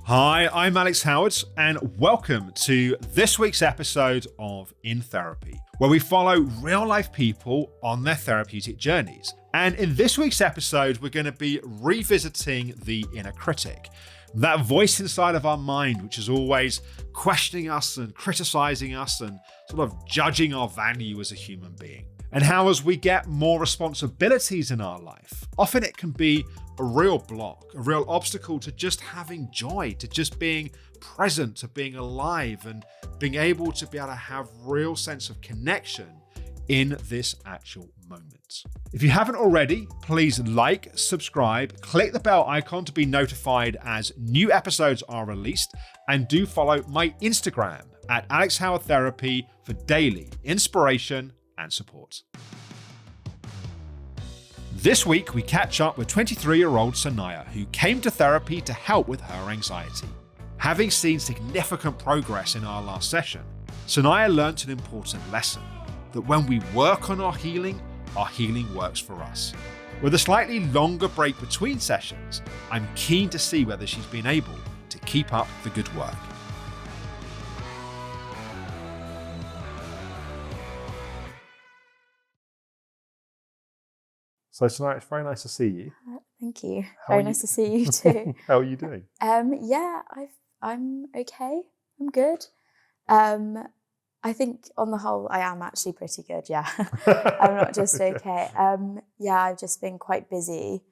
Hi, I'm Alex Howard, and welcome to this week's episode of In Therapy, where we follow real-life people on their therapeutic journeys. And in this week's episode, we're going to be revisiting the inner critic, that voice inside of our mind, which is always questioning us and criticizing us and sort of judging our value as a human being. And how as we get more responsibilities in our life, often it can be a real block, a real obstacle to just having joy, to just being present, to being alive and being able to have real sense of connection in this actual moment. If you haven't already, please like, subscribe, click the bell icon to be notified as new episodes are released, and do follow my Instagram at Alex Howard Therapy for daily inspiration and support. This week, we catch up with 23-year-old Sanaya, who came to therapy to help with her anxiety. Having seen significant progress in our last session, Sanaya learnt an important lesson, that when we work on our healing works for us. With a slightly longer break between sessions, I'm keen to see whether she's been able to keep up the good work. So Sanaya, it's very nice to see you. Thank you. Very nice to see you too. How are you doing? I'm okay. I'm good. I think on the whole, I am actually pretty good. Yeah, I'm not just okay. I've just been quite busy,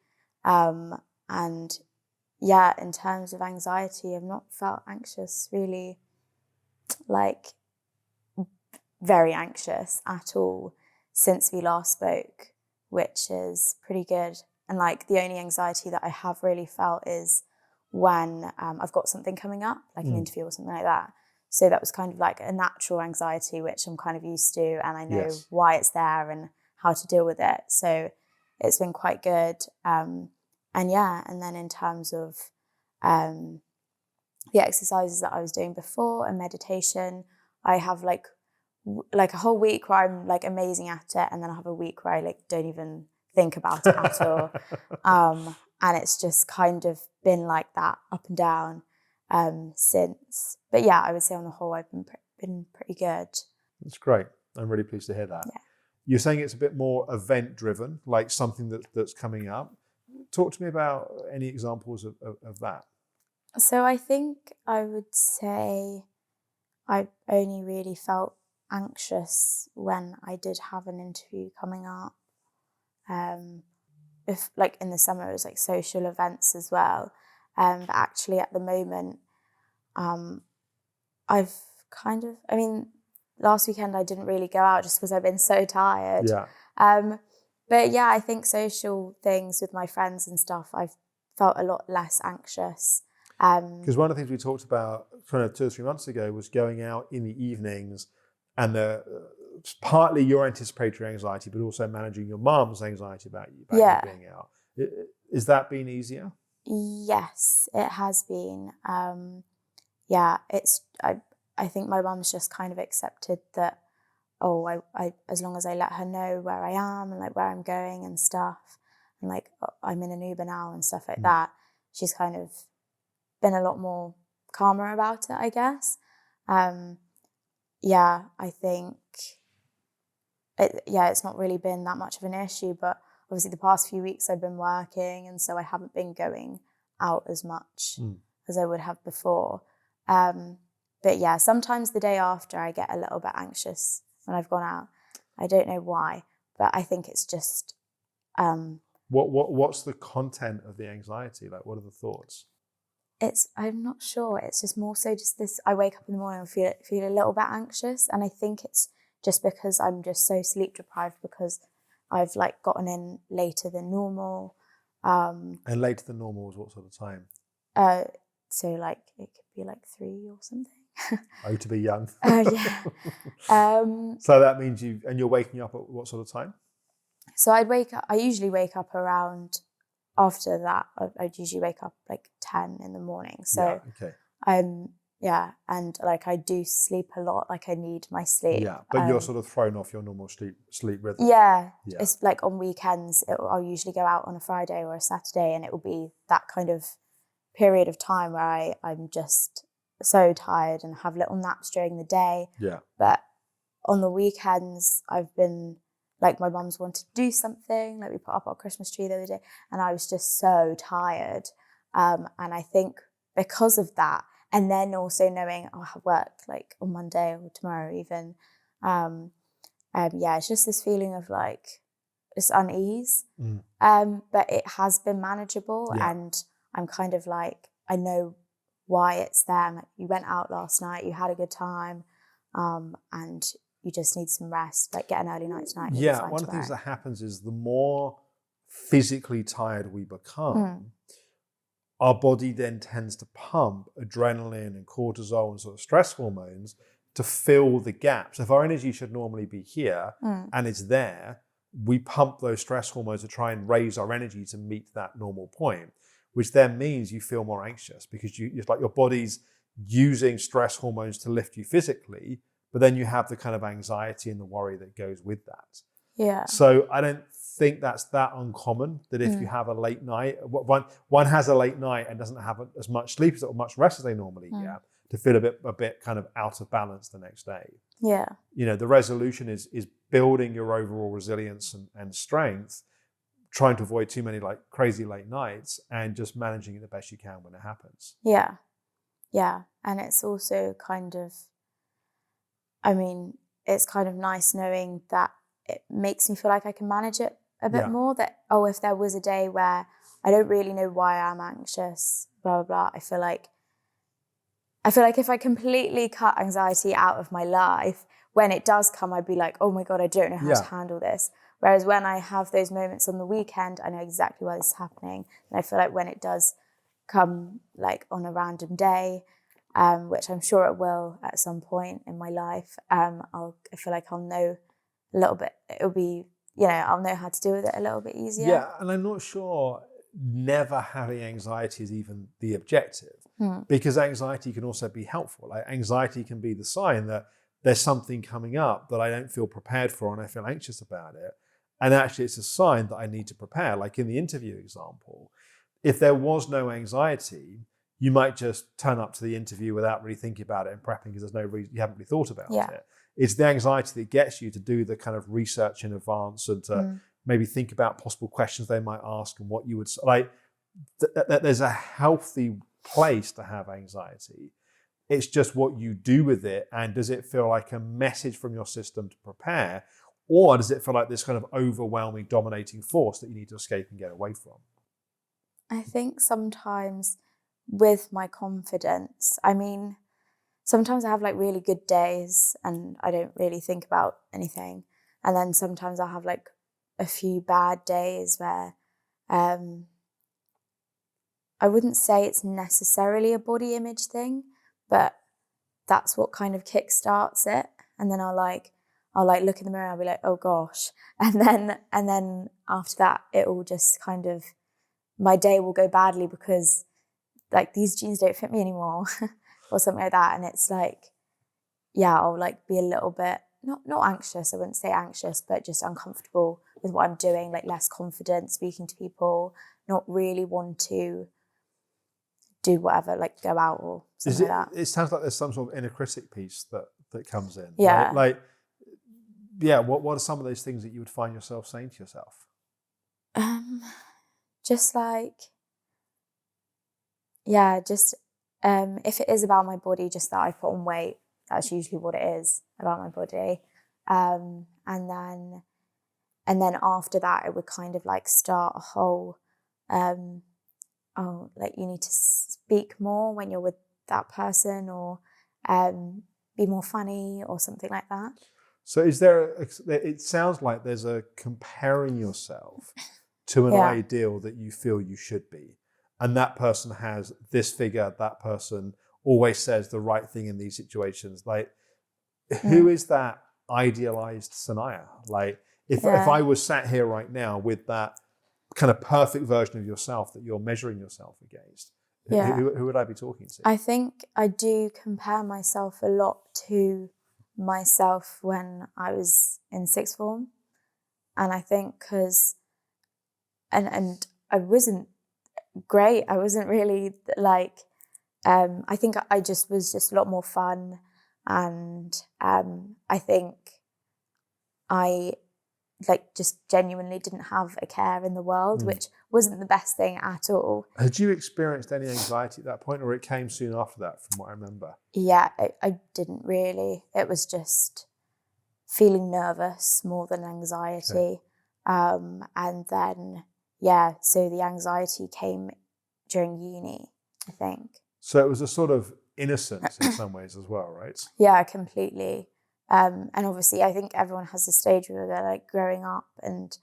and in terms of anxiety, I've not felt anxious really, like very anxious at all since we last spoke, which is pretty good. And like the only anxiety that I have really felt is when I've got something coming up, like an interview or something like that. So that was kind of like a natural anxiety, which I'm kind of used to, and I know why it's there and how to deal with it. So it's been quite good. And then in terms of the exercises that I was doing before and meditation, I have like a whole week where I'm like amazing at it, and then I have a week where I like don't even think about it at all. And it's just kind of been like that up and down since. But yeah, I would say on the whole, I've been pretty good. That's great. I'm really pleased to hear that. Yeah. You're saying it's a bit more event driven, like something that's coming up. Talk to me about any examples of that. So I think I would say I only really felt anxious when I did have an interview coming up. If like in the summer it was like social events as well. But actually at the moment, last weekend I didn't really go out just because I've been so tired. Yeah. But yeah, I think social things with my friends and stuff, I've felt a lot less anxious. Because one of the things we talked about kind of 2 or 3 months ago was going out in the evenings, and partly your anticipatory anxiety, but also managing your mum's anxiety about you being out. Is that been easier? Yes, it has been. I think my mum's just kind of accepted that, I as long as I let her know where I am and like where I'm going and stuff, and like I'm in an Uber now and stuff like that, she's kind of been a lot more calmer about it, I guess. I think it's not really been that much of an issue, but obviously the past few weeks I've been working, and so I haven't been going out as much as I would have before. But yeah, sometimes the day after I get a little bit anxious when I've gone out. I don't know why, but I think it's just... What's the content of the anxiety? Like, what are the thoughts? I'm not sure. It's just more so just this, I wake up in the morning and feel a little bit anxious. And I think it's just because I'm just so sleep deprived, because I've like gotten in later than normal. And later than normal is what sort of time? So like it could be like 3 or something. Oh, to be young. Yeah. So that means you're waking up at what sort of time? So I usually wake up around, after that, I'd usually wake up like 10 in the morning. So and like I do sleep a lot, like I need my sleep. Yeah, but you're sort of thrown off your normal sleep rhythm. Yeah. It's like on weekends, I'll usually go out on a Friday or a Saturday, and it will be that kind of period of time where I'm just so tired and have little naps during the day. Yeah. But on the weekends, I've been like, my mum's wanted to do something, like we put up our Christmas tree the other day, and I was just so tired. And I think because of that, and then also knowing I have work like on Monday or tomorrow even, it's just this feeling of like this unease. But it has been manageable, and I'm kind of like, I know why it's there. Like, you went out last night, you had a good time, and you just need some rest, like get an early night tonight. Yeah, one of the things that happens is the more physically tired we become, our body then tends to pump adrenaline and cortisol and sort of stress hormones to fill the gaps. If our energy should normally be here and it's there, we pump those stress hormones to try and raise our energy to meet that normal point, which then means you feel more anxious because it's like your body's using stress hormones to lift you physically, but then you have the kind of anxiety and the worry that goes with that. Yeah. So I don't think that's that uncommon that if you have a late night, one has a late night and doesn't have as much sleep or much rest as they normally get, to feel a bit kind of out of balance the next day. Yeah. You know, the resolution is building your overall resilience and strength, trying to avoid too many like crazy late nights and just managing it the best you can when it happens. Yeah. Yeah. And it's also kind of, I mean, it's kind of nice knowing that it makes me feel like I can manage it a bit more. That, if there was a day where I don't really know why I'm anxious, blah, blah, blah, I feel like if I completely cut anxiety out of my life, when it does come, I'd be like, oh my God, I don't know how to handle this. Whereas when I have those moments on the weekend, I know exactly why this is happening. And I feel like when it does come like on a random day, which I'm sure it will at some point in my life, I feel like I'll know a little bit, it'll be, I'll know how to deal with it a little bit easier. Yeah, and I'm not sure never having anxiety is even the objective, because anxiety can also be helpful. Like, anxiety can be the sign that there's something coming up that I don't feel prepared for and I feel anxious about it. And actually it's a sign that I need to prepare. Like in the interview example, if there was no anxiety, you might just turn up to the interview without really thinking about it and prepping because there's no reason, you haven't really thought about it. It's the anxiety that gets you to do the kind of research in advance and to maybe think about possible questions they might ask and what you would like. There's a healthy place to have anxiety. It's just what you do with it, and does it feel like a message from your system to prepare, or does it feel like this kind of overwhelming, dominating force that you need to escape and get away from? I think sometimes with my confidence, I mean, sometimes I have like really good days and I don't really think about anything. And then sometimes I'll have like a few bad days where I wouldn't say it's necessarily a body image thing, but that's what kind of kickstarts it. And then I'll look in the mirror and I'll be like, oh gosh. And then after that, it will just kind of, my day will go badly because like these jeans don't fit me anymore or something like that. And it's like, I'll like be a little bit, not anxious, I wouldn't say anxious, but just uncomfortable with what I'm doing, like less confident speaking to people, not really want to do whatever, like go out or something like that. It sounds like there's some sort of inner critic piece that comes in. Yeah. Right? What are some of those things that you would find yourself saying to yourself? Just like, if it is about my body, just that I put on weight, that's usually what it is about my body. And then after that, it would kind of like start a whole, like you need to speak more when you're with that person, or be more funny or something like that. So it sounds like there's a comparing yourself to an ideal that you feel you should be. And that person has this figure, that person always says the right thing in these situations. Like, who is that idealized Sanaya? Like, if I was sat here right now with that kind of perfect version of yourself that you're measuring yourself against, who would I be talking to? I think I do compare myself a lot to myself when I was in sixth form. And I think because, and I wasn't great. I wasn't really like, I think I just was just a lot more fun. And I think I like just genuinely didn't have a care in the world, which wasn't the best thing at all. Had you experienced any anxiety at that point, or it came soon after that, from what I remember? Yeah, I didn't really. It was just feeling nervous more than anxiety. Okay. And then, so the anxiety came during uni, I think. So it was a sort of innocence in some ways as well, right? Yeah, completely. And obviously, I think everyone has a stage where they're like growing up and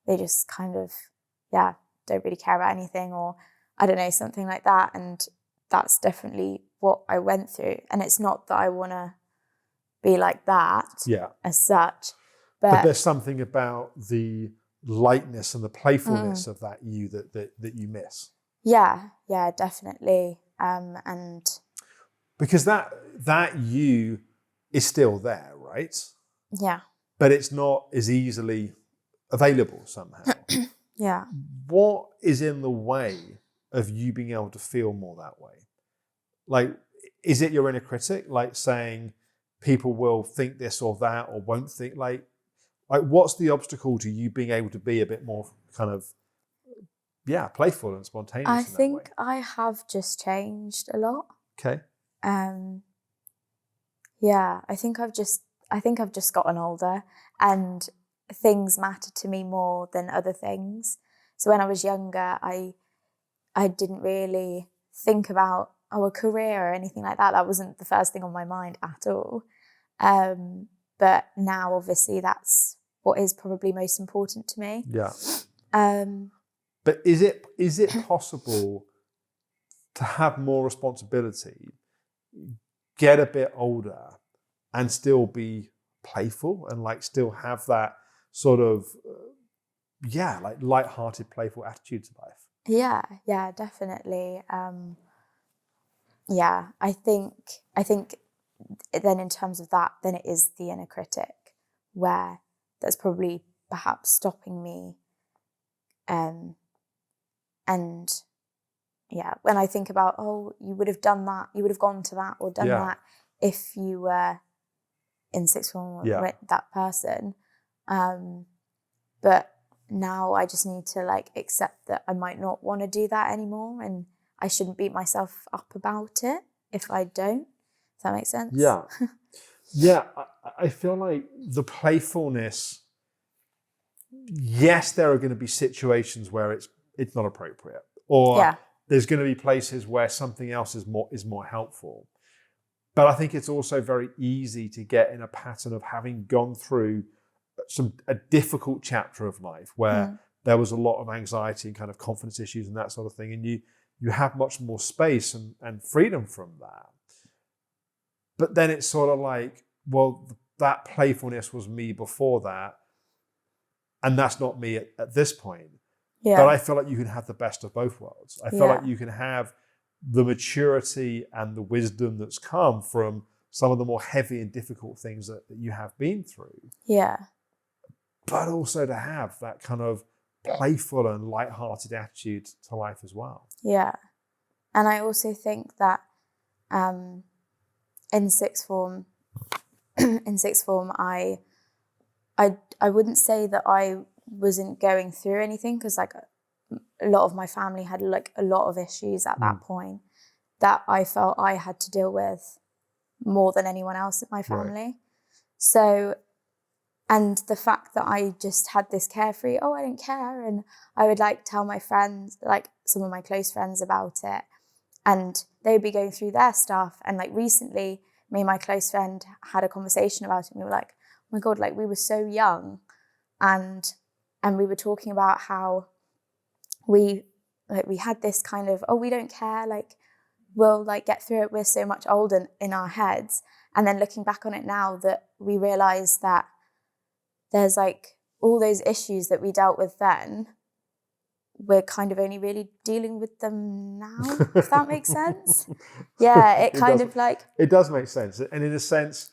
they just kind of, don't really care about anything, or I don't know, something like that. And that's definitely what I went through. And it's not that I want to be like that as such. But there's something about the lightness and the playfulness of that you that you miss. Yeah, definitely. And because that you is still there, right? Yeah. But it's not as easily available somehow. Yeah. What is in the way of you being able to feel more that way? Like, is it your inner critic, like saying people will think this or that, or won't think, like what's the obstacle to you being able to be a bit more kind of, playful and spontaneous? I think I have just changed a lot. Okay. I think I've just gotten older, and things matter to me more than other things. So when I was younger, I didn't really think about a career or anything like that. That wasn't the first thing on my mind at all. But now, obviously, that's what is probably most important to me. Yeah. But is it possible to have more responsibility, get a bit older, and still be playful and like still have that sort of like light-hearted, playful attitude to life? Yeah, definitely. I think then in terms of that, then it is the inner critic where that's probably perhaps stopping me. And when I think about, you would have done that, you would have gone to that or done that if you were in sixth form with that person. But now I just need to like accept that I might not want to do that anymore, and I shouldn't beat myself up about it if I don't. Does that make sense? Yeah. I feel like the playfulness, yes, there are going to be situations where it's not appropriate, or there's going to be places where something else is more helpful. But I think it's also very easy to get in a pattern of having gone through a difficult chapter of life where there was a lot of anxiety and kind of confidence issues and that sort of thing, and you have much more space and freedom from that. But then it's sort of like, well, that playfulness was me before that, and that's not me at this point. Yeah. But I feel like you can have the best of both worlds. I feel like you can have the maturity and the wisdom that's come from some of the more heavy and difficult things that you have been through. Yeah. But also to have that kind of playful and light-hearted attitude to life as well. Yeah. And I also think that in sixth form, I wouldn't say that I wasn't going through anything, because like a lot of my family had like a lot of issues at that point that I felt I had to deal with more than anyone else in my family. Right. So, and the fact that I just had this carefree, I don't care, and I would like tell my friends, like some of my close friends about it, and they would be going through their stuff. And like recently, me and my close friend had a conversation about it, and we were like, oh my God, like we were so young, and we were talking about how we had this kind of, we don't care, like we'll like get through it, we're so much older in our heads. And then looking back on it now, that we realize that there's like all those issues that we dealt with then, we're kind of only really dealing with them now, if that makes sense. Yeah, it does make sense. And in a sense,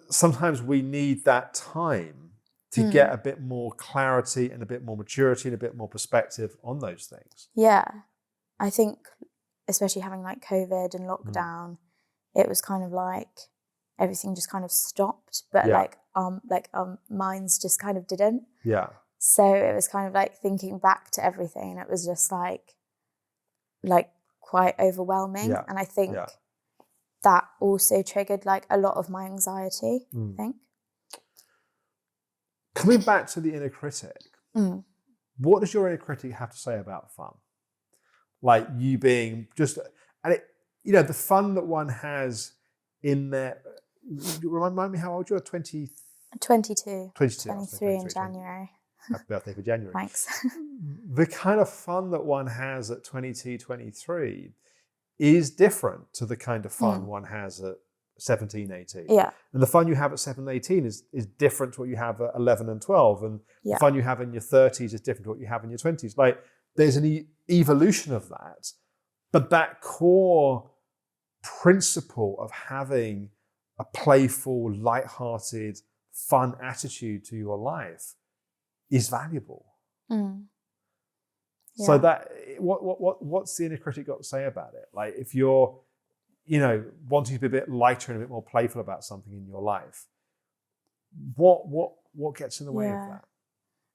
sometimes we need that time to get a bit more clarity and a bit more maturity and a bit more perspective on those things. Yeah. I think especially having like COVID and lockdown, it was kind of like everything just kind of stopped, but like minds just kind of didn't. Yeah. So it was kind of like thinking back to everything, and it was just like quite overwhelming. Yeah. And I think that also triggered like a lot of my anxiety, I think. Coming back to the inner critic, what does your inner critic have to say about fun? Like you being just, and it, the fun that one has in there. Remind me how old you are? 22. 23 in January. Happy birthday for January. Thanks. The kind of fun that one has at 22, 23 is different to the kind of fun one has at 17, 18. Yeah. And the fun you have at 17, 18 is different to what you have at 11 and 12. And the fun you have in your 30s is different to what you have in your 20s. Like there's an evolution of that. But that core principle of having a playful, lighthearted, fun attitude to your life is valuable. Yeah. So that what's the inner critic got to say about it? Like if you're, wanting to be a bit lighter and a bit more playful about something in your life, what gets in the way of that?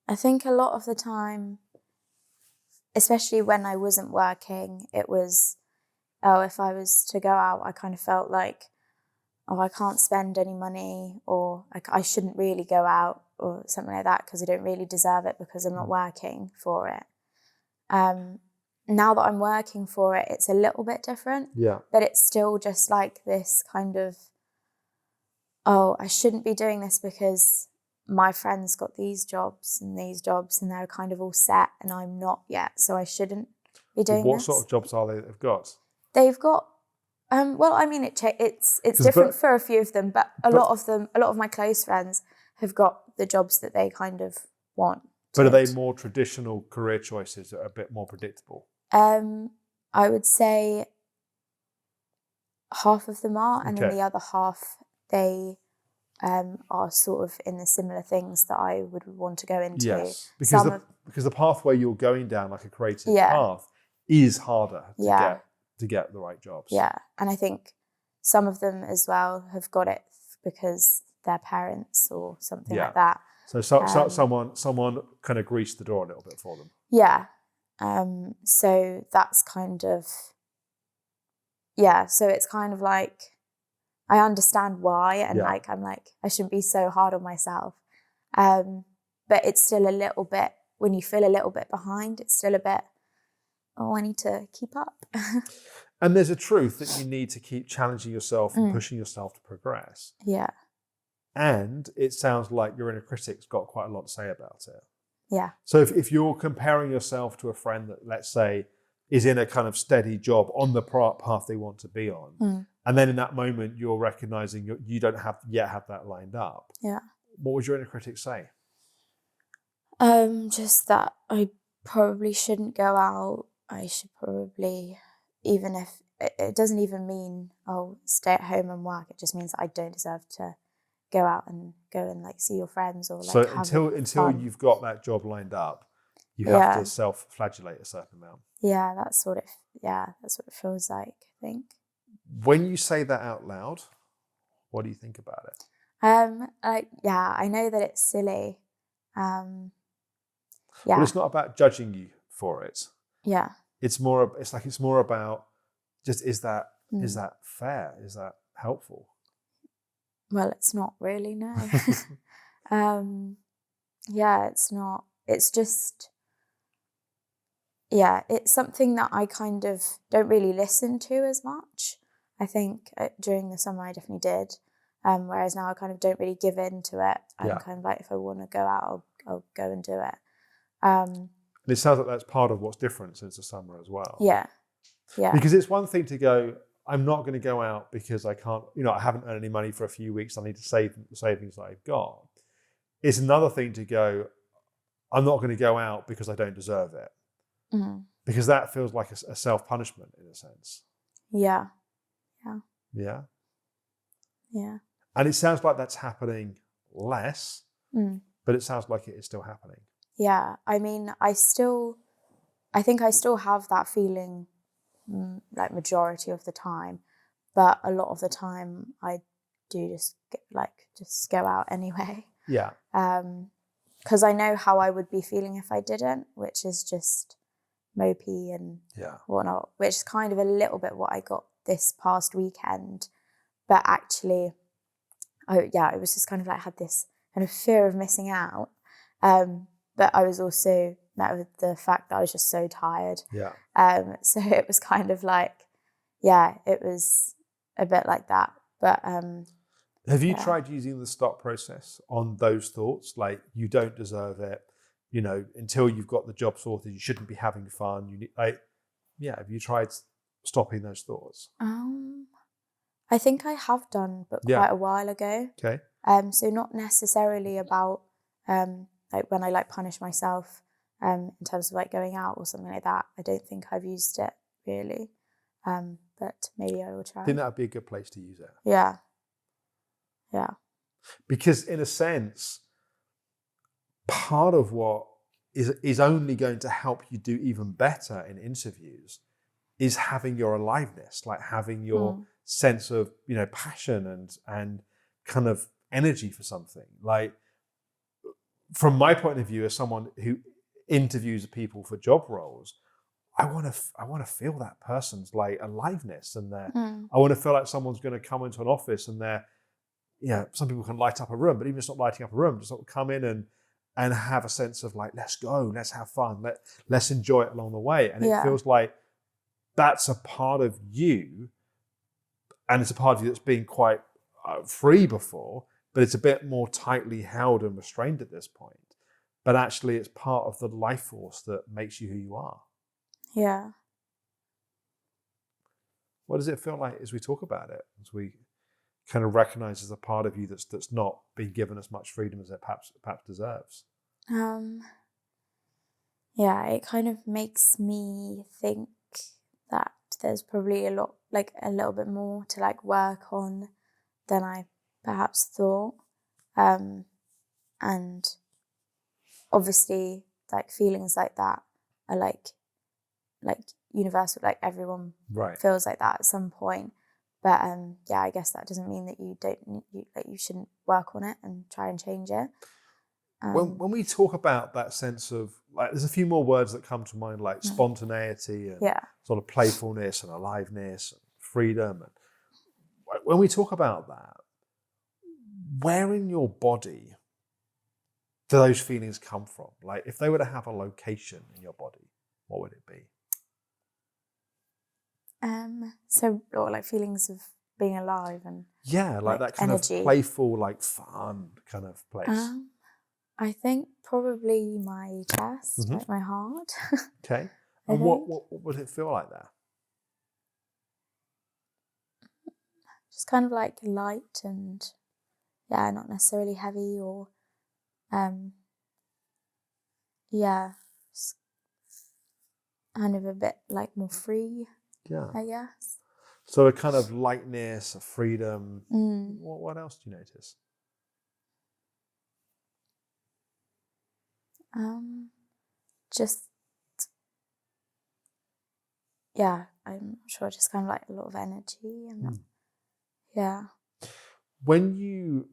I think a lot of the time, especially when I wasn't working, it was, if I was to go out, I kind of felt like, I can't spend any money, or I shouldn't really go out or something like that because I don't really deserve it because I'm not working for it. Now that I'm working for it, it's a little bit different. Yeah. But it's still just like this kind of, I shouldn't be doing this because my friends got these jobs and they're kind of all set and I'm not yet, so I shouldn't be doing this. What sort of jobs are they've got? They've got, well, I mean, it's different for a few of them, but a lot of my close friends have got the jobs that they kind of want. But are they more traditional career choices that are a bit more predictable? I would say half of them are, and then the other half, they are sort of in the similar things that I would want to go into. Yes, because the pathway you're going down, like a creative path, is harder to get the right jobs. Yeah, and I think some of them as well have got it because their parents or something like that. So someone kind of greased the door a little bit for them. Yeah. So that's kind of, so it's kind of like, I understand why, and I'm like, I shouldn't be so hard on myself. But it's still a little bit, when you feel a little bit behind, it's still a bit, I need to keep up. And there's a truth that you need to keep challenging yourself and pushing yourself to progress. Yeah. And it sounds like your inner critic's got quite a lot to say about it. Yeah. So if you're comparing yourself to a friend that, let's say, is in a kind of steady job on the path they want to be on, and then in that moment you're recognizing you don't have that lined up. Yeah. What would your inner critic say? Just that I probably shouldn't go out. I should probably, even if it doesn't even mean stay at home and work. It just means that I don't deserve to go out and like see your friends or like so until you've got that job lined up, you have to self-flagellate a certain amount. Yeah, that's what it feels like, I think. When you say that out loud, what do you think about it? I know that it's silly. But it's not about judging you for it. Yeah. It's more about just is that fair? Is that helpful? Well, it's not really, no. It's not. It's just, it's something that I kind of don't really listen to as much. I think during the summer I definitely did. Whereas now I kind of don't really give in to it. I'm kind of like, if I want to go out, I'll go and do it. And it sounds like that's part of what's different since the summer as well. Yeah. Yeah. Because it's one thing to go, I'm not going to go out because I can't, I haven't earned any money for a few weeks. I need to save the savings that I've got. It's another thing to go, I'm not going to go out because I don't deserve it. Mm-hmm. Because that feels like a self-punishment in a sense. Yeah. Yeah. Yeah. Yeah. And it sounds like that's happening less But it sounds like it is still happening. Yeah, I mean, I think I still have that feeling, like majority of the time, but a lot of the time I do just go out anyway. Yeah. Because I know how I would be feeling if I didn't, which is just mopey and whatnot, which is kind of a little bit what I got this past weekend. But actually, it was just kind of like had this kind of fear of missing out. But I was also met with the fact that I was just so tired. Yeah. So it was kind of like, it was a bit like that. But have you tried using the stop process on those thoughts? Like, you don't deserve it, until you've got the job sorted, you shouldn't be having fun. Have you tried stopping those thoughts? I think I have done, but quite a while ago. Okay. So not necessarily about like when I like punish myself in terms of like going out or something like that. I don't think I've used it really, but maybe I will try. I think that would be a good place to use it. Yeah. Because in a sense, part of what is only going to help you do even better in interviews is having your aliveness, like having your sense of, passion and kind of energy for something. Like, from my point of view, as someone who interviews people for job roles, I want to feel that person's like aliveness and I want to feel like someone's going to come into an office and some people can light up a room, but even just not lighting up a room, just sort of come in and have a sense of like, let's go, let's have fun, let's enjoy it along the way. And it feels like that's a part of you, and it's a part of you that's been quite free before, but it's a bit more tightly held and restrained at this point. But actually, it's part of the life force that makes you who you are. Yeah. What does it feel like as we talk about it, as we kind of recognize as a part of you that's not being given as much freedom as it perhaps deserves? It kind of makes me think that there's probably a little bit more to like work on than I perhaps thought. And obviously like feelings like that are like universal, like everyone feels like that at some point. But I guess that doesn't mean that you shouldn't work on it and try and change it. When we talk about that sense of like, there's a few more words that come to mind, like spontaneity and sort of playfulness and aliveness and freedom. And when we talk about that, where in your body do those feelings come from? Like, if they were to have a location in your body, what would it be? Or like feelings of being alive and like that kind energy. Of playful, like fun kind of place. I think probably my chest, like my heart. Okay. And what would it feel like there? Just kind of like light and not necessarily heavy or just kind of a bit like more free. I guess. So a kind of lightness, a freedom. What else do you notice? I'm not sure, just kind of like a lot of energy and When you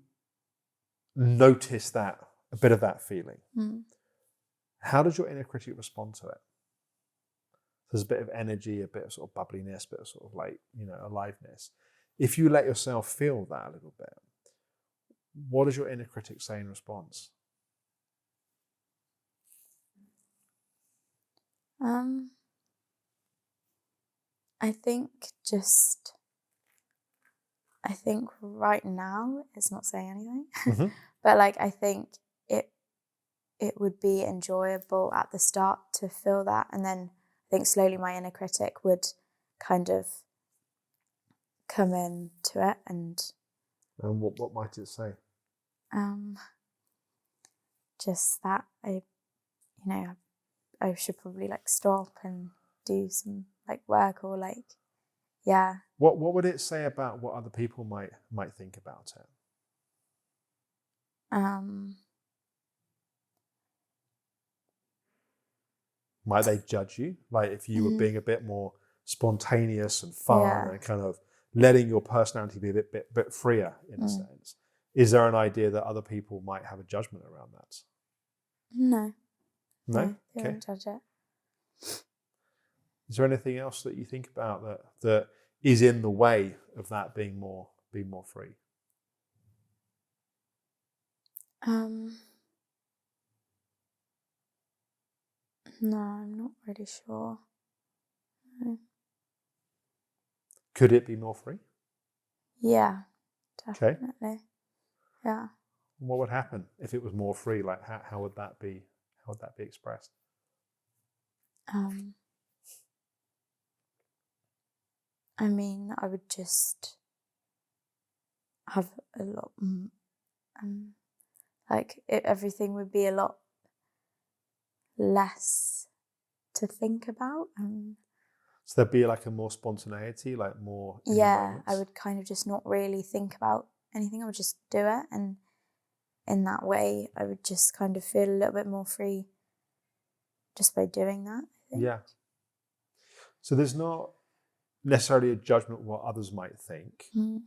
notice that, a bit of that feeling, how does your inner critic respond to it? There's a bit of energy, a bit of sort of bubbliness, a bit of sort of like, aliveness. If you let yourself feel that a little bit, what does your inner critic say in response? I think right now it's not saying anything, but like I think it would be enjoyable at the start to feel that, and then I think slowly my inner critic would kind of come into it and what might it say? Just that I should probably like stop and do some like work or like What would it say about what other people might think about it? Might they judge you? Like if you were being a bit more spontaneous and fun and kind of letting your personality be a bit freer in a sense. Is there an idea that other people might have a judgment around that? No. No? They Okay. won't judge it. Is there anything else that you think about that is in the way of that being more free? No, I'm not really sure. No. Could it be more free? Yeah, definitely. Okay. Yeah. What would happen if it was more free? Like how would that be? How would that be expressed? I mean, I would just have a lot, everything would be a lot less to think about. So there'd be like a more spontaneity, like more. Yeah, I would kind of just not really think about anything. I would just do it, and in that way, I would just kind of feel a little bit more free just by doing that, I think. Yeah. So there's not necessarily a judgment of what others might think. I'm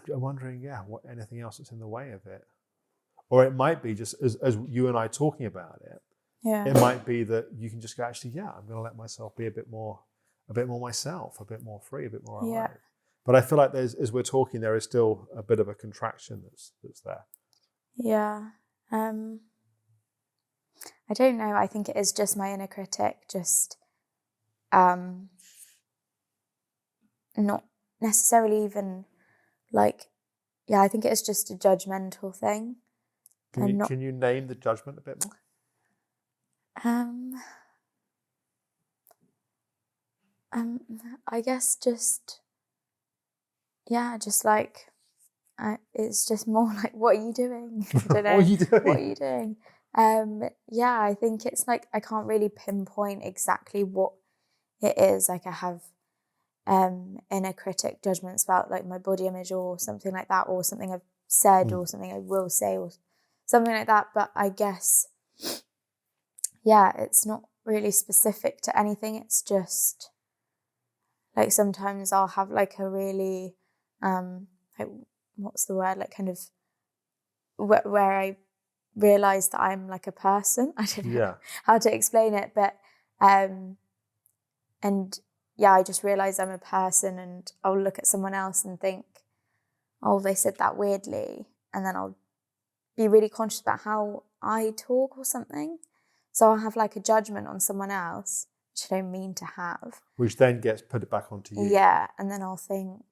wondering, what anything else that's in the way of it, or it might be just as you and I talking about it. Yeah. It might be that you can just go, actually, I'm going to let myself be a bit more myself, a bit more free, a bit more alive. But I feel like as we're talking, there is still a bit of a contraction that's there. Yeah. I don't know. I think it is just my inner critic, just not necessarily even like, I think it is just a judgmental thing. Can you name the judgment a bit more? I guess just like, it's just more like, what are you doing? I don't know. What are you doing? What are you doing? I think it's like, I can't really pinpoint exactly what it is. Like I have inner critic judgments about like my body image or something like that, or something I've said or something I will say or something like that. But I guess, it's not really specific to anything. It's just like sometimes I'll have like a really, like, what's the word? Like kind of where I realize that I'm like a person. I don't know how to explain it, but I just realize I'm a person, and I'll look at someone else and think, oh, they said that weirdly, and then I'll be really conscious about how I talk or something. So I'll have like a judgment on someone else, which I don't mean to have. Which then gets put back onto you. Yeah, and then I'll think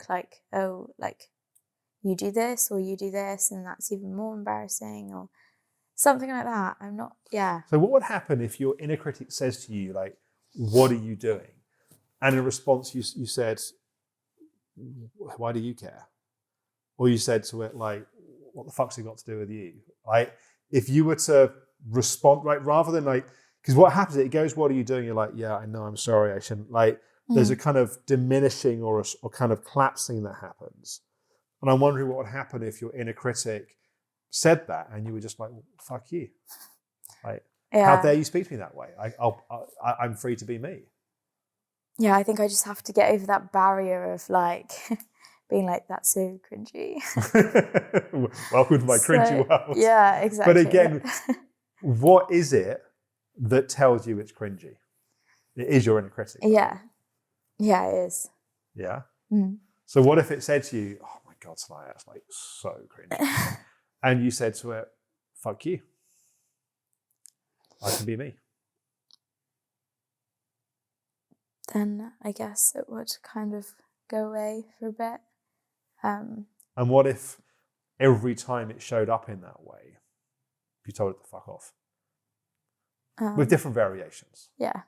like, oh, like you do this or you do this, and that's even more embarrassing, or something like that. I'm not, So what would happen if your inner critic says to you, like, what are you doing? And in response, you said, why do you care? Or you said to it, like, what the fuck's it got to do with you? Like, if you were to respond, like, rather than like, because what happens, it goes, what are you doing? You're like, I know, I'm sorry, I shouldn't. Like, there's a kind of diminishing or kind of collapsing that happens. And I'm wondering what would happen if your inner critic said that and you were just like, well, fuck you. Like, how dare you speak to me that way? I'm free to be me. Yeah, I think I just have to get over that barrier of like being like, that's so cringy. Welcome to my cringy world. Yeah, exactly. But again, what is it that tells you it's cringy? It is your inner critic. Yeah. Yeah, it is. Yeah? So what if it said to you, oh my God, Sanaya, that's like so cringy. And you said to it, fuck you. I can be me. Then I guess it would kind of go away for a bit. And what if every time it showed up in that way, you told it to fuck off? With different variations. Yeah.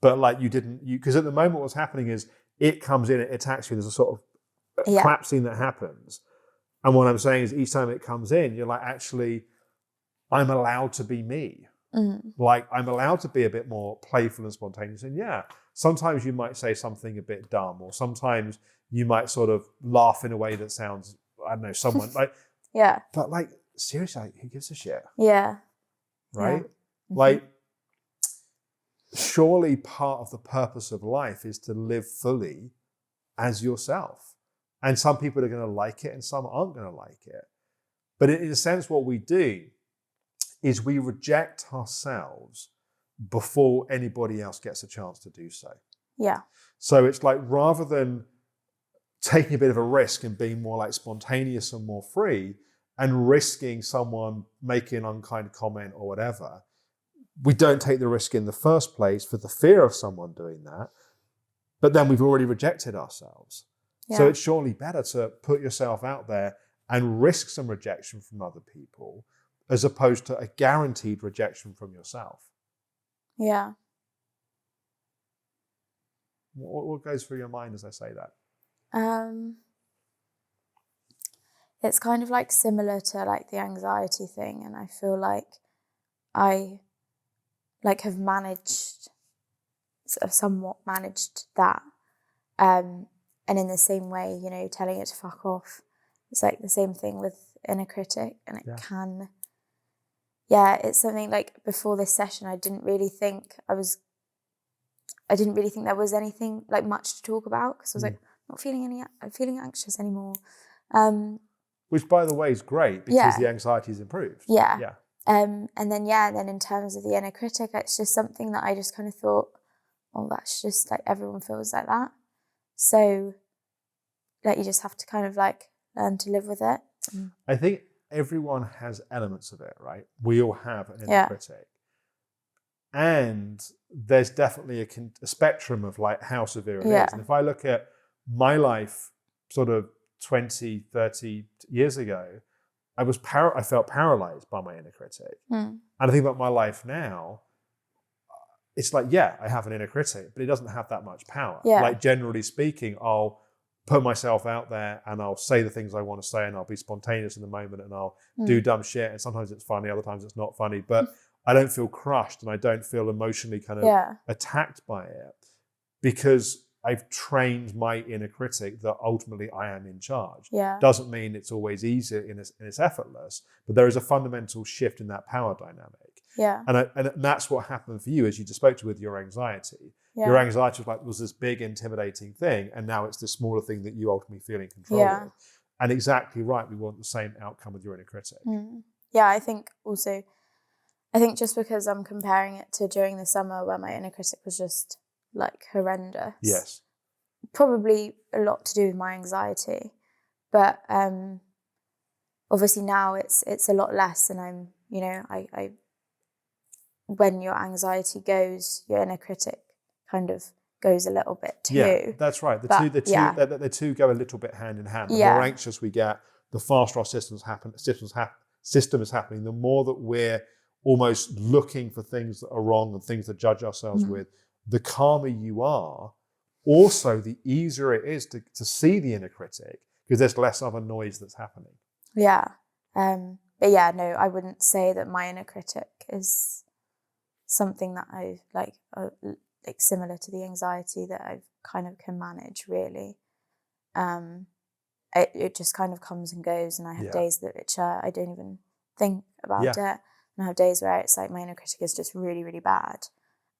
But like you didn't, because at the moment what's happening is it comes in, it attacks you, there's a sort of collapsing that happens. And what I'm saying is each time it comes in, you're like, actually, I'm allowed to be me. Like I'm allowed to be a bit more playful and spontaneous. And sometimes you might say something a bit dumb, or sometimes you might sort of laugh in a way that sounds, I don't know, someone like, but like, seriously, like, who gives a shit? Yeah. right? Mm-hmm. Like, surely part of the purpose of life is to live fully as yourself. And some people are going to like it and some aren't going to like it. But in a sense, what we do is we reject ourselves before anybody else gets a chance to do so. Yeah. So it's like, rather than taking a bit of a risk and being more like spontaneous and more free and risking someone making an unkind comment or whatever, we don't take the risk in the first place for the fear of someone doing that. But then we've already rejected ourselves. Yeah. So it's surely better to put yourself out there and risk some rejection from other people as opposed to a guaranteed rejection from yourself. Yeah. What goes through your mind as I say that? It's kind of like similar to like the anxiety thing, and I feel like I like have somewhat managed that. And in the same way, you know, telling it to fuck off, it's like the same thing with inner critic, and it can, it's something like before this session, I didn't really think there was anything like much to talk about, because I was like, I'm feeling anxious anymore. Which, by the way, is great because the anxiety is improved. Yeah. And then in terms of the inner critic, it's just something that I just kind of thought, oh, that's just like everyone feels like that. So like you just have to kind of like learn to live with it. I think everyone has elements of it, right? We all have an inner critic. And there's definitely a spectrum of like how severe it is. And if I look at my life sort of 20, 30 years ago, I felt paralyzed by my inner critic. And I think about my life now, it's like, I have an inner critic, but it doesn't have that much power. Like, generally speaking, I'll put myself out there and I'll say the things I want to say, and I'll be spontaneous in the moment, and I'll do dumb shit. And sometimes it's funny, other times it's not funny, but I don't feel crushed and I don't feel emotionally kind of attacked by it, because I've trained my inner critic that ultimately I am in charge. Doesn't mean it's always easy and it's effortless, but there is a fundamental shift in that power dynamic. And that's what happened for you, as you just spoke to with your anxiety. Your anxiety was this big, intimidating thing, and now it's this smaller thing that you ultimately feel in control of. And exactly right, we want the same outcome with your inner critic. I think just because I'm comparing it to during the summer where my inner critic was just like horrendous. Yes. Probably a lot to do with my anxiety. But obviously now it's a lot less, and I'm, you know, I when your anxiety goes, your inner critic kind of goes a little bit too. Yeah, that's right. The two go a little bit hand in hand. The more anxious we get, the faster our system is happening, the more that we're almost looking for things that are wrong and things to judge ourselves with, the calmer you are, also the easier it is to see the inner critic, because there's less other noise that's happening. But no, I wouldn't say that my inner critic is something that I like similar to the anxiety that I kind of can manage, really. It just kind of comes and goes, and I have days that I don't even think about it, and I have days where it's like my inner critic is just really, really bad.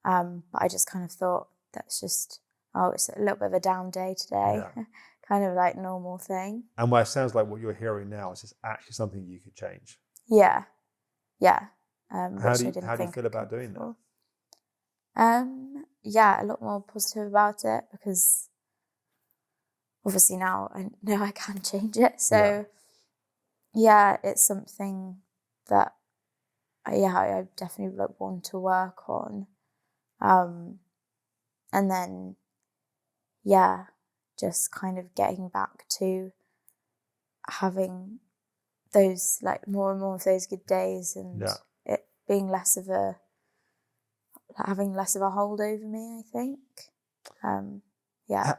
But I just kind of thought that's just, it's a little bit of a down day today, kind of like normal thing. And what it sounds like what you're hearing now is just actually something you could change. Yeah. How do you feel about doing that? A lot more positive about it, because obviously now I know I can change it. So it's something that I definitely want to work on. And then just kind of getting back to having those like more and more of those good days, and it being having less of a hold over me, I think.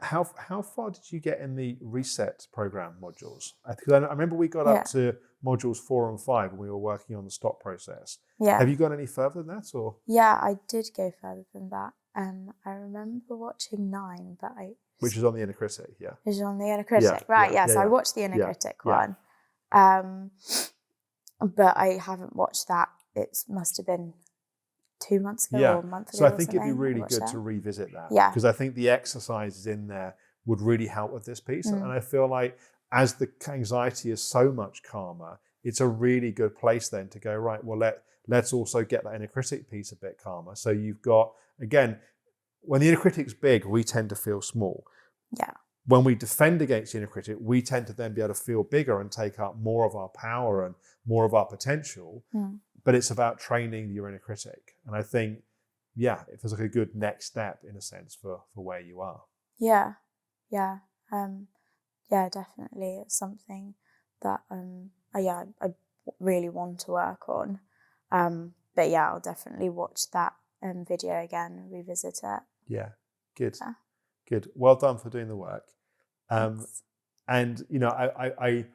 How far did you get in the reset program modules? Because I remember we got up to modules 4 and 5 when we were working on the stop process. Have you gone any further than that, or? Yeah, I did go further than that. I remember watching 9, but which is on the inner critic, Which is on the inner critic, right? So I watched the inner critic one, but I haven't watched that it must have been 2 months ago or a month ago. So I think it'd be something. really good to revisit that. Yeah. Because I think the exercises in there would really help with this piece. And I feel like as the anxiety is so much calmer, it's a really good place then to go, right, well, let's also get that inner critic piece a bit calmer. So you've got, again, when the inner critic's big, we tend to feel small. Yeah. When we defend against the inner critic, we tend to then be able to feel bigger and take up more of our power and more of our potential. But it's about training your inner critic. And I think, it feels like a good next step in a sense for where you are. Yeah. Yeah. Definitely. It's something that, I really want to work on. But yeah, I'll definitely watch that video again and revisit it. Yeah. Good. Yeah. Good. Well done for doing the work. And, you know, I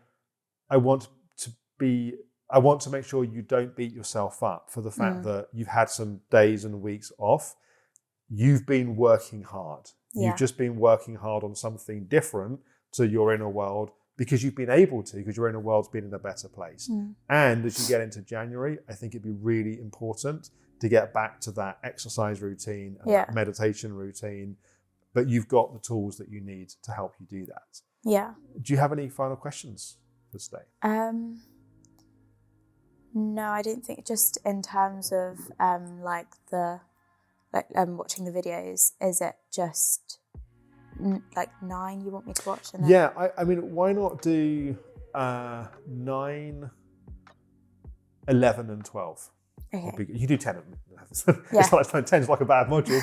want to make sure you don't beat yourself up for the fact that you've had some days and weeks off. You've been working hard. You've just been working hard on something different to your inner world because you've been able to, because your inner world's been in a better place. And as you get into January, I think it'd be really important to get back to that exercise routine and that meditation routine. But you've got the tools that you need to help you do that. Yeah. Do you have any final questions for today? No, I don't think. Just in terms of watching the videos, is it just 9 you want me to watch? And then... I mean, why not do 9, 11 and 12? Okay. You do 10 of them. It's not like 10 is like a bad module,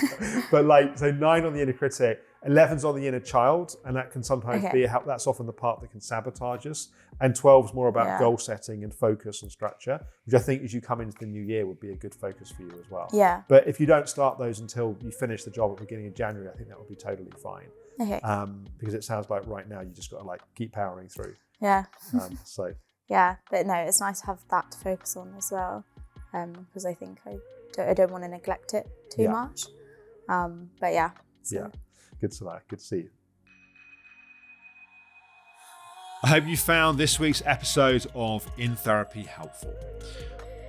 but so 9 on the inner critic, 11's on the inner child, and that can sometimes be that's often the part that can sabotage us. And 12's more about goal setting and focus and structure, which I think as you come into the new year would be a good focus for you as well. Yeah. But if you don't start those until you finish the job at the beginning of January, I think that would be totally fine. Okay. Because it sounds like right now you just got to keep powering through. Yeah. Yeah, but no, it's nice to have that to focus on as well. Because I think I don't want to neglect it too much. But yeah. So. Yeah, good to know. Good to see you. I hope you found this week's episode of In Therapy helpful.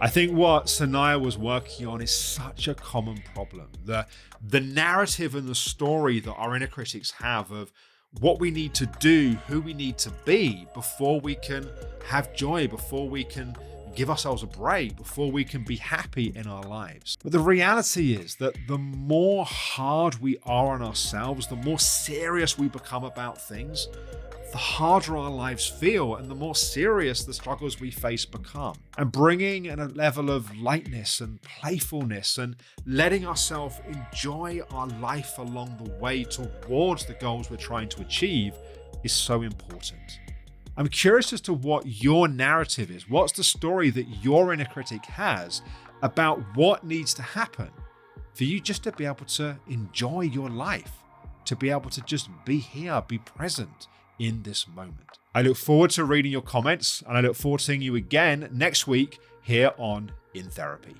I think what Sanaya was working on is such a common problem. The narrative and the story that our inner critics have of what we need to do, who we need to be before we can have joy, before we can give ourselves a break, before we can be happy in our lives. But the reality is that the more hard we are on ourselves, the more serious we become about things, the harder our lives feel and the more serious the struggles we face become. And bringing in a level of lightness and playfulness and letting ourselves enjoy our life along the way towards the goals we're trying to achieve is so important. I'm curious as to what your narrative is. What's the story that your inner critic has about what needs to happen for you just to be able to enjoy your life, to be able to just be here, be present in this moment? I look forward to reading your comments, and I look forward to seeing you again next week here on In Therapy.